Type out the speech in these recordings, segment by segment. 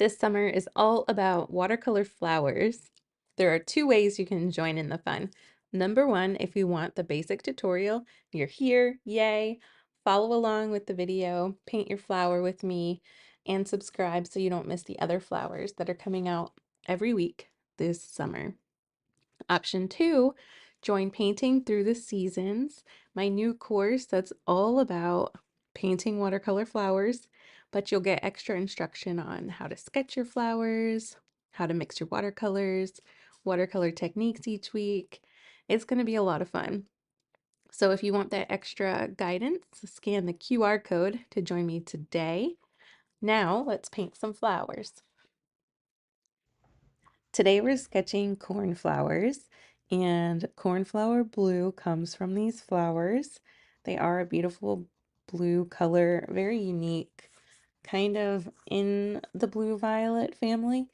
This summer is all about watercolor flowers. There are two ways you can join in the fun. Number one, if you want the basic tutorial, you're here, yay. Follow along with the video, paint your flower with me, and subscribe so you don't miss the other flowers that are coming out every week this summer. Option two, join Painting Through the Seasons, my new course that's all about painting watercolor flowers, but you'll get extra instruction on how to sketch your flowers, how to mix your watercolors, watercolor techniques each week. It's going to be a lot of fun. So if you want that extra guidance, scan the QR code to join me today. Now let's paint some flowers. Today we're sketching cornflowers, and cornflower blue comes from these flowers. They are a beautiful blue color, very unique, kind of in the blue violet family.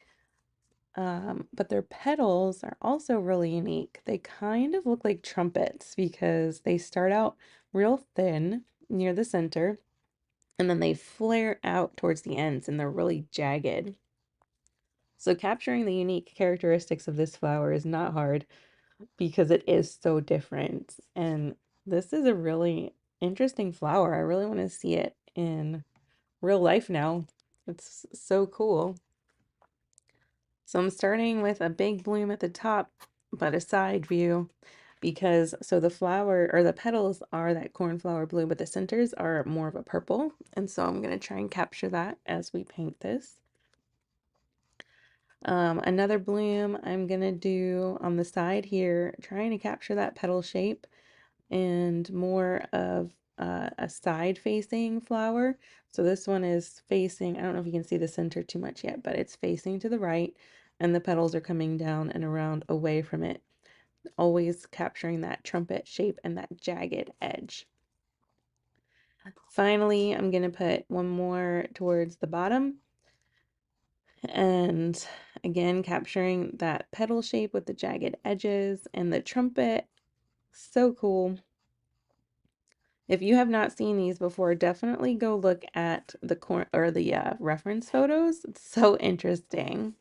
But their petals are also really unique. They kind of look like trumpets because they start out real thin near the center, and then they flare out towards the ends and they're really jagged. So capturing the unique characteristics of this flower is not hard because it is so different. And this is a really interesting flower. I really want to see it in real life now. It's so cool. So I'm starting with a big bloom at the top, but a side view because so the flower or the petals are that cornflower blue, but the centers are more of a purple. And so I'm going to try and capture that as we paint this. Another bloom I'm gonna do on the side here, trying to capture that petal shape and more of a side facing flower. So this one is facing, I don't know if you can see the center too much yet, but it's facing to the right and the petals are coming down and around away from it, always capturing that trumpet shape and that jagged edge. Finally, I'm gonna put one more towards the bottom. And again, capturing that petal shape with the jagged edges and the trumpet. So cool. If you have not seen these before, definitely go look at the reference photos. It's so interesting.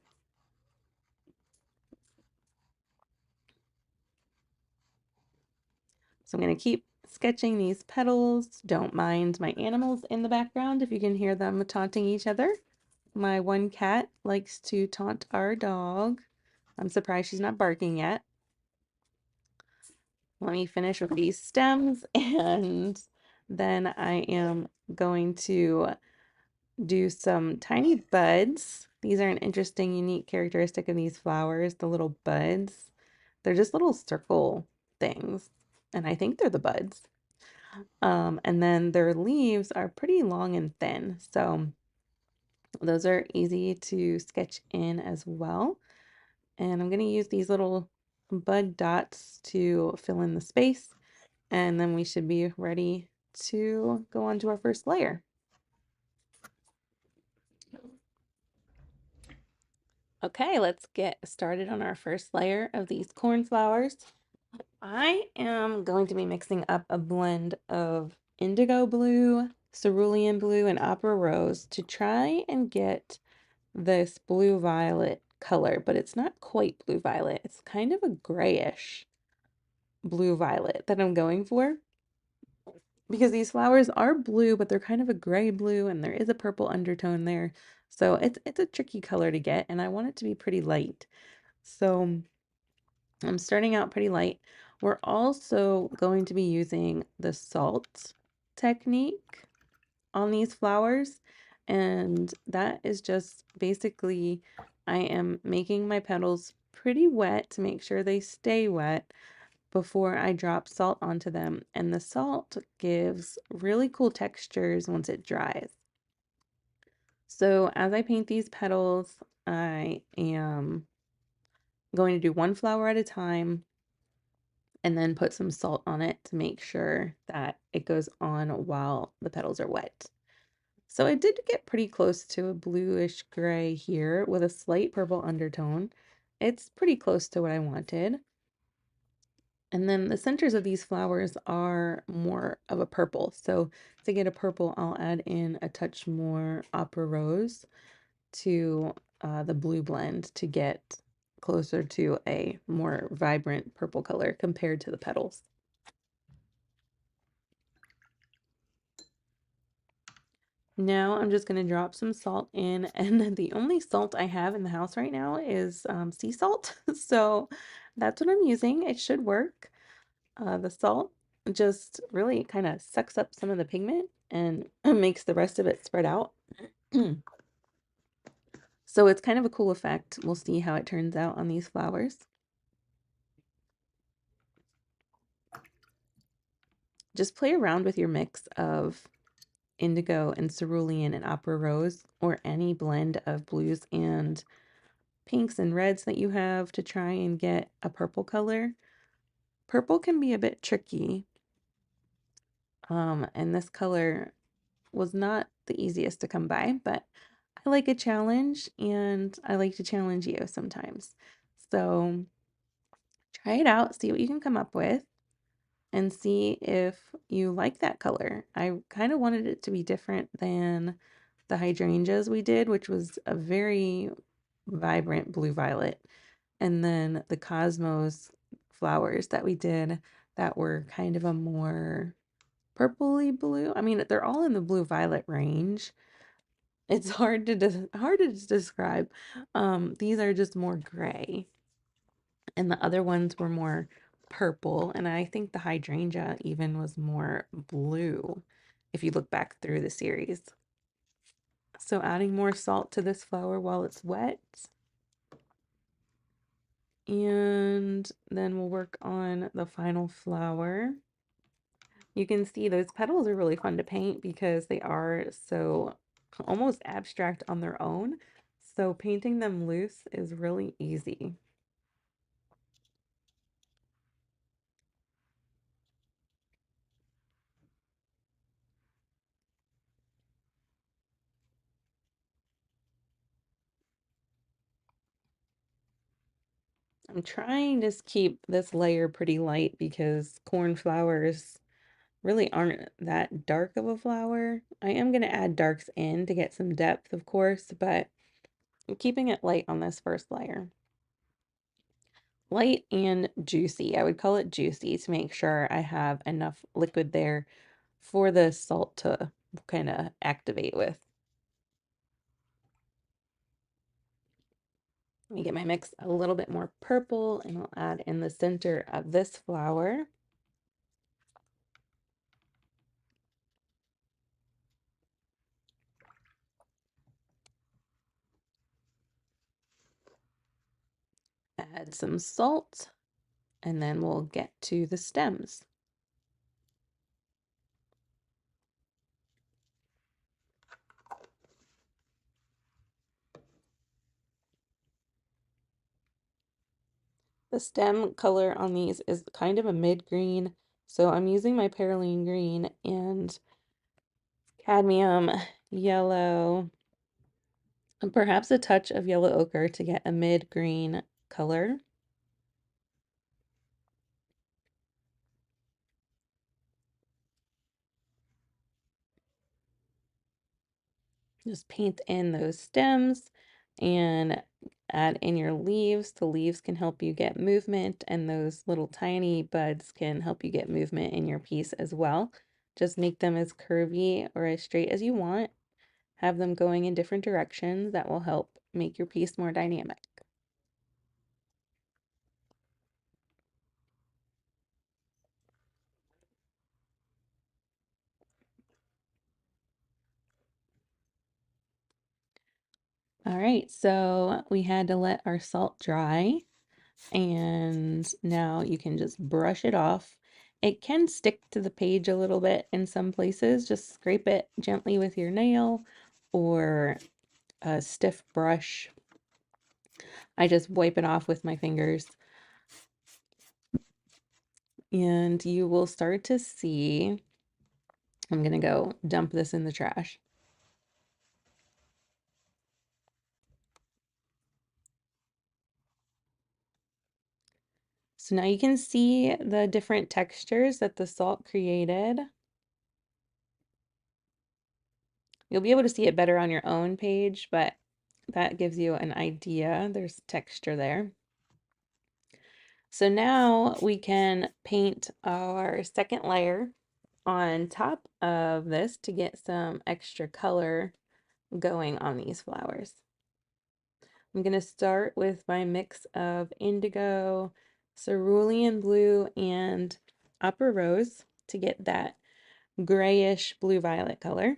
So I'm going to keep sketching these petals. Don't mind my animals in the background if you can hear them taunting each other. My one cat likes to taunt our dog. I'm surprised she's not barking yet. Let me finish with these stems and then I am going to do some tiny buds. These are an interesting, unique characteristic of these flowers, the little buds. They're just little circle things, and I think they're the buds. And then their leaves are pretty long and thin, so those are easy to sketch in as well. And I'm going to use these little bud dots to fill in the space. And then we should be ready to go on to our first layer. Okay, let's get started on our first layer of these cornflowers. I am going to be mixing up a blend of indigo blue, cerulean blue, and opera rose to try and get this blue violet color, but it's not quite blue violet. It's kind of a grayish blue violet that I'm going for, because these flowers are blue, but they're kind of a gray blue and there is a purple undertone there. So it's a tricky color to get, and I want it to be pretty light. So I'm starting out pretty light. We're also going to be using the salt technique on these flowers, and that is just basically I am making my petals pretty wet to make sure they stay wet before I drop salt onto them, and the salt gives really cool textures once it dries. So as I paint these petals, I am going to do one flower at a time and then put some salt on it to make sure that it goes on while the petals are wet. So I did get pretty close to a bluish gray here with a slight purple undertone. It's pretty close to what I wanted. And then the centers of these flowers are more of a purple. So to get a purple, I'll add in a touch more opera rose to the blue blend to get closer to a more vibrant purple color compared to the petals. Now I'm just going to drop some salt in, and the only salt I have in the house right now is sea salt. So that's what I'm using. It should work. The salt just really kind of sucks up some of the pigment and makes the rest of it spread out. So it's kind of a cool effect. We'll see how it turns out on these flowers. Just play around with your mix of indigo and cerulean and opera rose, or any blend of blues and pinks and reds that you have to try and get a purple color. Purple can be a bit tricky, and this color was not the easiest to come by, but I like a challenge and I like to challenge you sometimes. So try it out, see what you can come up with, and see if you like that color. I kind of wanted it to be different than the hydrangeas we did, which was a very vibrant blue violet. And then the cosmos flowers that we did that were kind of a more purpley blue. I mean, they're all in the blue violet range. It's hard to describe. These are just more gray, and the other ones were more purple, and I think the hydrangea even was more blue if you look back through the series. So adding more salt to this flower while it's wet, and then we'll work on the final flower. You can see those petals are really fun to paint because they are so almost abstract on their own. So painting them loose is really easy. I'm trying to keep this layer pretty light because cornflowers really aren't that dark of a flower. I am going to add darks in to get some depth, of course, but I'm keeping it light on this first layer. Light and juicy. I would call it juicy to make sure I have enough liquid there for the salt to kind of activate with. Let me get my mix a little bit more purple, and I'll add in the center of this flower. Add some salt, and then we'll get to the stems. The stem color on these is kind of a mid-green, so I'm using my perylene green and cadmium yellow, and perhaps a touch of yellow ochre to get a mid-green color. Just paint in those stems and add in your leaves. The leaves can help you get movement, and those little tiny buds can help you get movement in your piece as well. Just make them as curvy or as straight as you want. Have them going in different directions. That will help make your piece more dynamic. All right, so we had to let our salt dry, and now you can just brush it off. It can stick to the page a little bit in some places. Just scrape it gently with your nail or a stiff brush. I just wipe it off with my fingers, and you will start to see. I'm gonna go dump this in the trash. So now you can see the different textures that the salt created. You'll be able to see it better on your own page, but That gives you an idea. There's texture there. So now we can paint our second layer on top of this to get some extra color going on these flowers. I'm going to start with my mix of indigo, cerulean blue, and upper rose to get that grayish blue-violet color.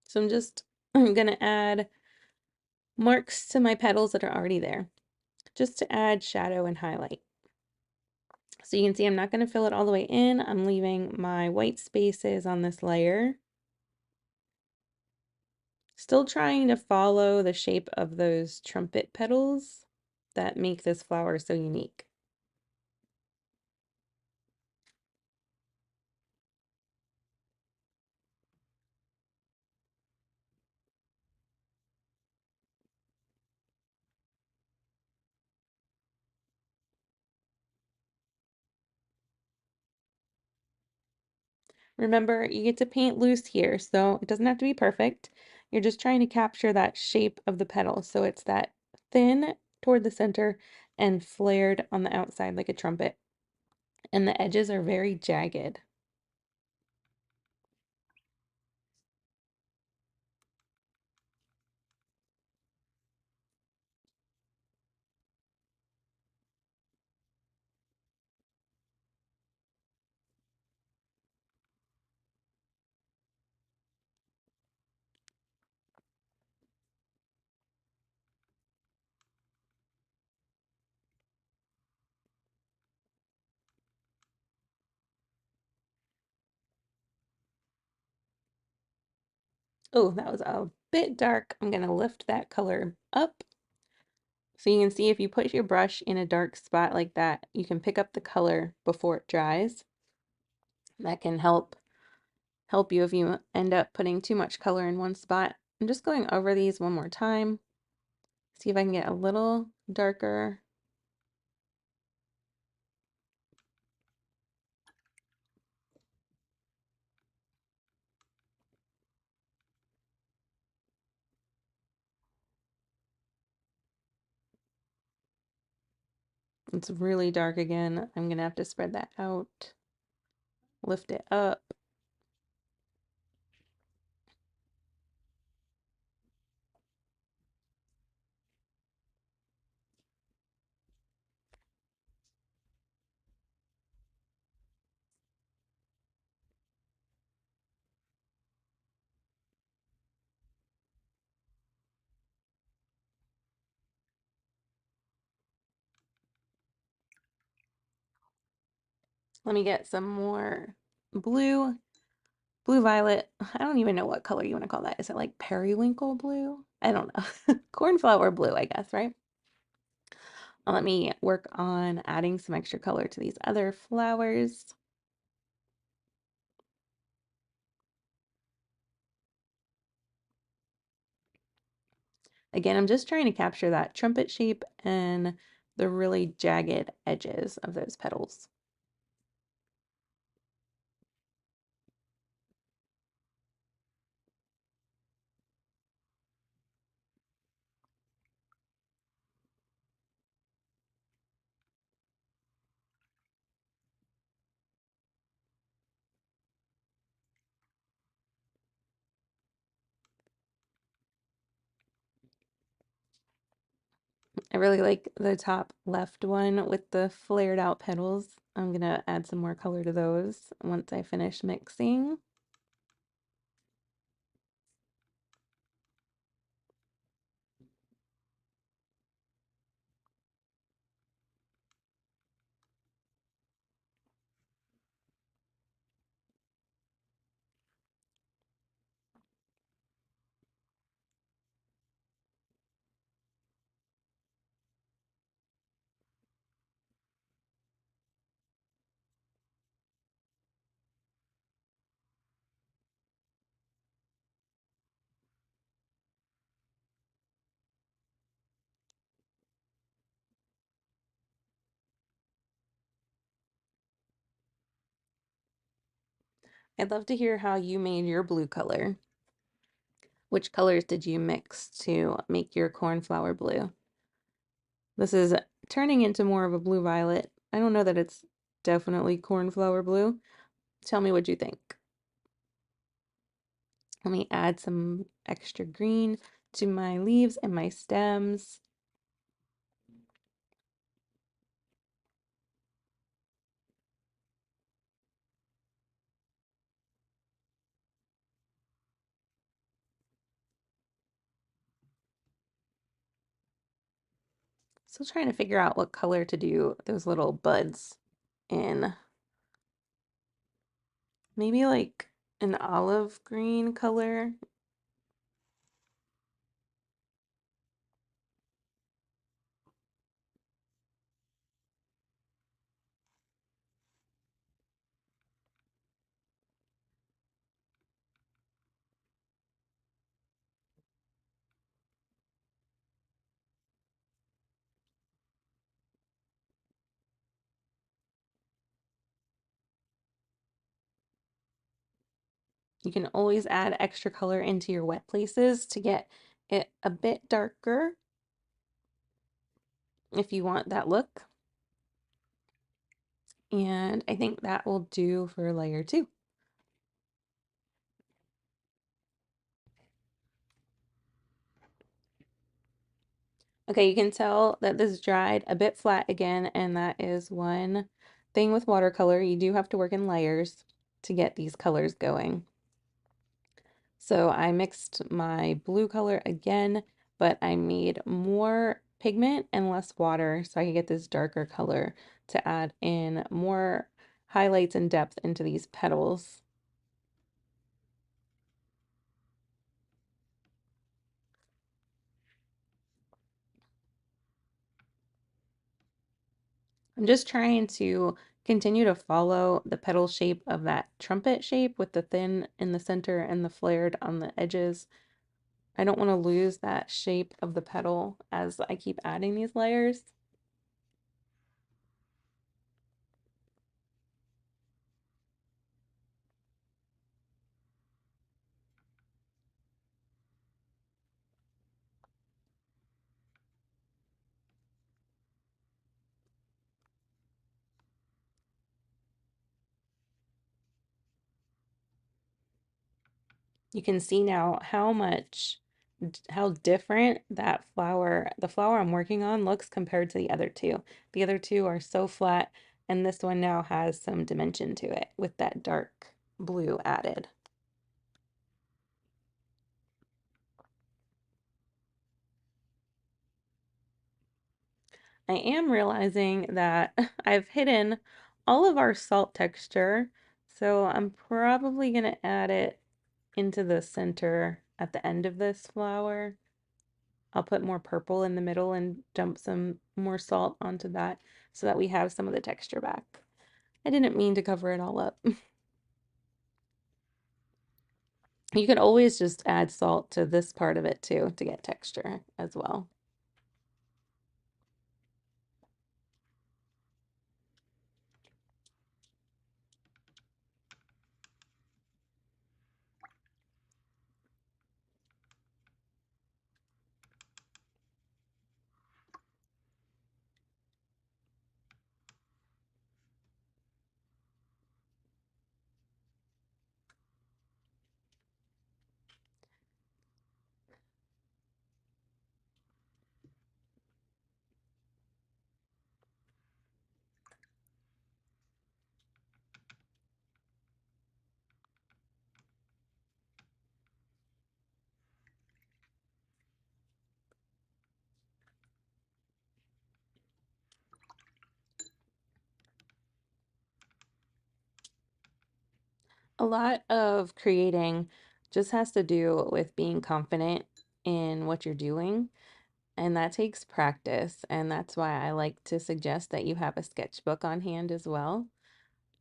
So I'm going to add marks to my petals that are already there, just to add shadow and highlight. So you can see I'm not going to fill it all the way in. I'm leaving my white spaces on this layer. Still trying to follow the shape of those trumpet petals that make this flower so unique. Remember, you get to paint loose here, so it doesn't have to be perfect. You're just trying to capture that shape of the petal. So it's that thin toward the center and flared on the outside like a trumpet. And the edges are very jagged. Oh, that was a bit dark. I'm going to lift that color up. So you can see if you put your brush in a dark spot like that, you can pick up the color before it dries. That can help you if you end up putting too much color in one spot. I'm just going over these one more time. See if I can get a little darker. It's really dark again. I'm gonna have to spread that out, lift it up. Let me get some more blue, blue violet. I don't even know what color you want to call that. Is it like periwinkle blue? I don't know. Cornflower blue, I guess, right? Let me work on adding some extra color to these other flowers. Again, I'm just trying to capture that trumpet shape and the really jagged edges of those petals. I really like the top left one with the flared out petals. I'm gonna add some more color to those once I finish mixing. I'd love to hear how you made your blue color. Which colors did you mix to make your cornflower blue? This is turning into more of a blue violet. I don't know that it's definitely cornflower blue. Tell me what you think. Let me add some extra green to my leaves and my stems. Still trying to figure out what color to do those little buds in. Maybe like an olive green color. You can always add extra color into your wet places to get it a bit darker if you want that look. And I think that will do for layer 2. Okay, you can tell that this dried a bit flat again, and that is one thing with watercolor. You do have to work in layers to get these colors going. So I mixed my blue color again, but I made more pigment and less water so I could get this darker color to add in more highlights and depth into these petals. I'm just trying to continue to follow the petal shape of that trumpet shape with the thin in the center and the flared on the edges. I don't want to lose that shape of the petal as I keep adding these layers. You can see now how different that flower, the flower I'm working on looks compared to the other two. The other two are so flat, and this one now has some dimension to it with that dark blue added. I am realizing that I've hidden all of our salt texture, so I'm probably going to add it into the center at the end of this flower. I'll put more purple in the middle and dump some more salt onto that so that we have some of the texture back. I didn't mean to cover it all up. You can always just add salt to this part of it too to get texture as well. A lot of creating just has to do with being confident in what you're doing, and that takes practice. And that's why I like to suggest that you have a sketchbook on hand as well.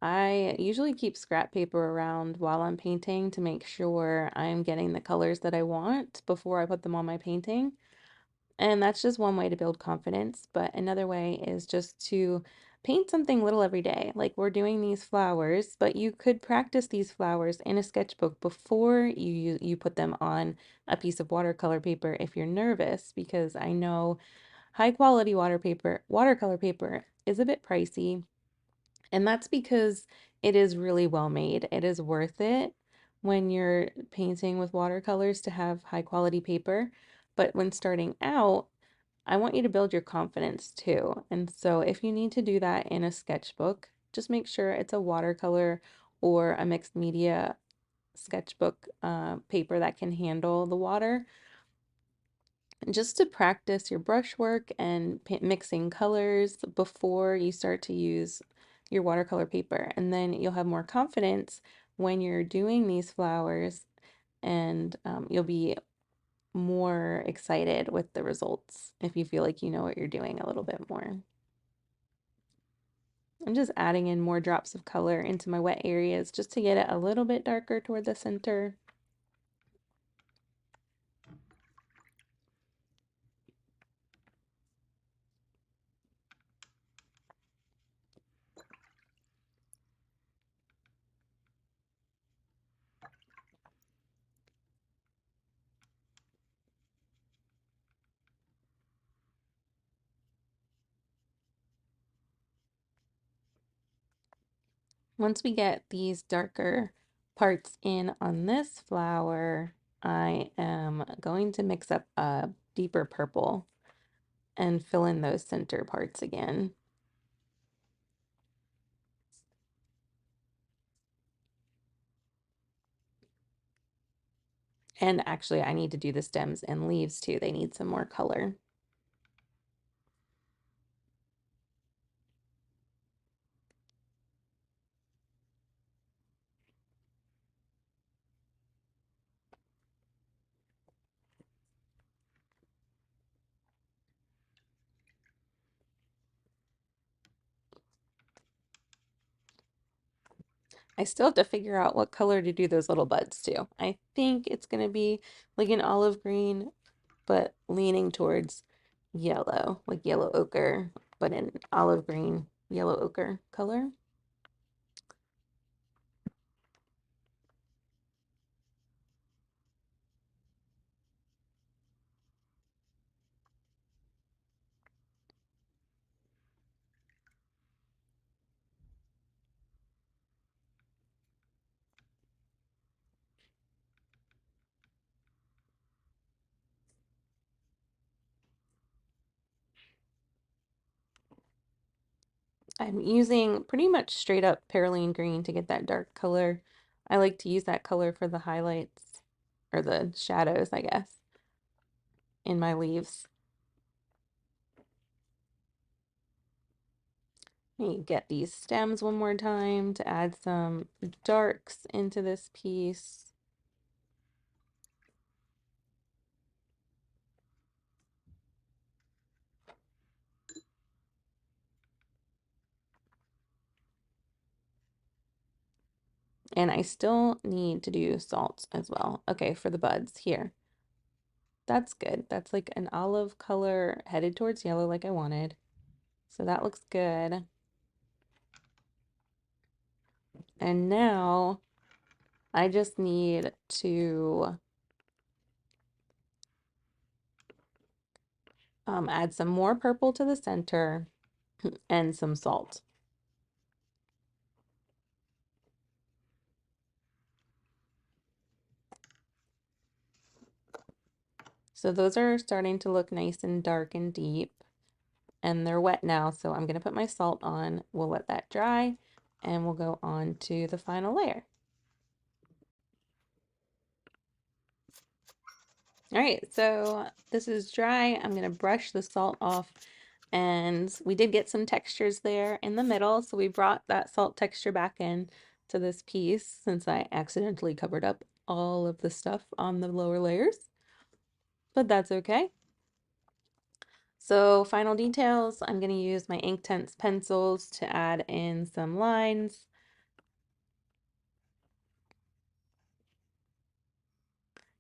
I usually keep scrap paper around while I'm painting to make sure I'm getting the colors that I want before I put them on my painting. And that's just one way to build confidence. But another way is just to paint something little every day. Like we're doing these flowers, but you could practice these flowers in a sketchbook before you put them on a piece of watercolor paper if you're nervous, because I know high quality watercolor paper is a bit pricey, and that's because it is really well made. It is worth it when you're painting with watercolors to have high quality paper. But when starting out, I want you to build your confidence too. And so if you need to do that in a sketchbook, just make sure it's a watercolor or a mixed media sketchbook paper that can handle the water, just to practice your brushwork and mixing colors before you start to use your watercolor paper. And then you'll have more confidence when you're doing these flowers, and you'll be more excited with the results if you feel like you know what you're doing a little bit more. I'm just adding in more drops of color into my wet areas just to get it a little bit darker toward the center. Once we get these darker parts in on this flower, I am going to mix up a deeper purple and fill in those center parts again. And actually, I need to do the stems and leaves too. They need some more color. I still have to figure out what color to do those little buds to. I think it's going to be like an olive green, but leaning towards yellow, like yellow ochre, but an olive green, yellow ochre color. I'm using pretty much straight up Perylene green to get that dark color. I like to use that color for the highlights or the shadows, I guess, in my leaves. Let me get these stems one more time to add some darks into this piece. And I still need to do salts as well. Okay, for the buds here. That's good. That's like an olive color headed towards yellow like I wanted. So that looks good. And now I just need to add some more purple to the center and some salt. So those are starting to look nice and dark and deep, and they're wet now. So I'm going to put my salt on. We'll let that dry and we'll go on to the final layer. All right, so this is dry. I'm going to brush the salt off, and we did get some textures there in the middle. So we brought that salt texture back in to this piece since I accidentally covered up all of the stuff on the lower layers, but that's okay. So final details, I'm going to use my Inktense pencils to add in some lines.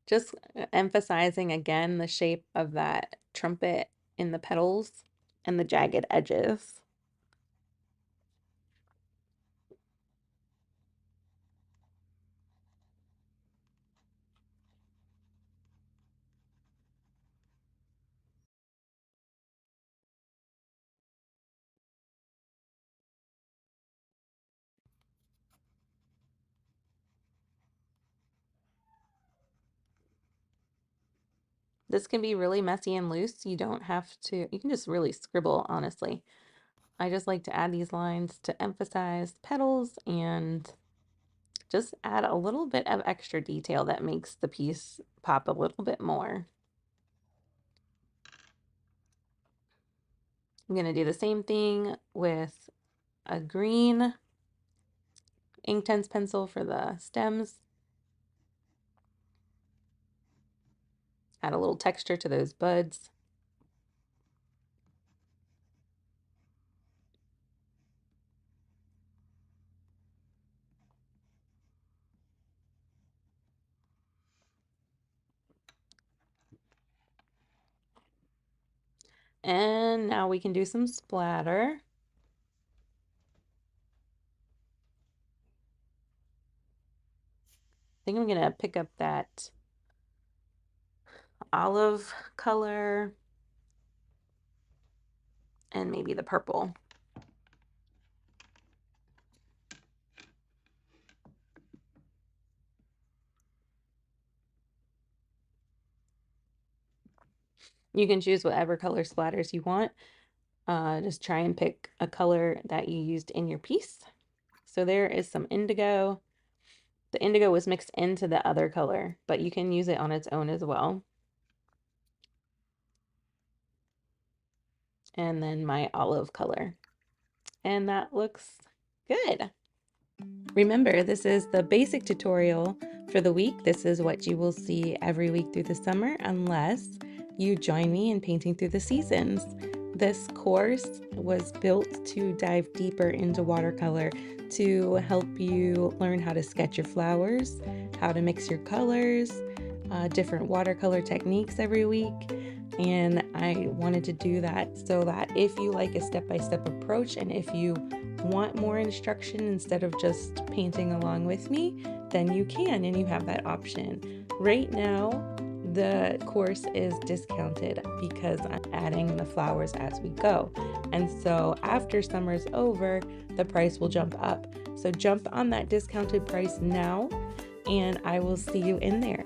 Just emphasizing again the shape of that trumpet in the petals and the jagged edges. This can be really messy and loose. You don't have to, you can just really scribble, honestly. I just like to add these lines to emphasize petals and just add a little bit of extra detail that makes the piece pop a little bit more. I'm going to do the same thing with a green Inktense pencil for the stems. Add a little texture to those buds. And now we can do some splatter. I think I'm going to pick up that olive color and maybe the purple. You can choose whatever color splatters you want. Just try and pick a color that you used in your piece. So there is some indigo. The indigo was mixed into the other color, but you can use it on its own as well. And then my olive color. And that looks good. Remember, this is the basic tutorial for the week. This is what you will see every week through the summer unless you join me in painting through the seasons. This course was built to dive deeper into watercolor to help you learn how to sketch your flowers, how to mix your colors, different watercolor techniques every week. And I wanted to do that so that if you like a step-by-step approach and if you want more instruction instead of just painting along with me, then you can, and you have that option. Right now, the course is discounted because I'm adding the flowers as we go. And so after summer's over, the price will jump up. So jump on that discounted price now, and I will see you in there.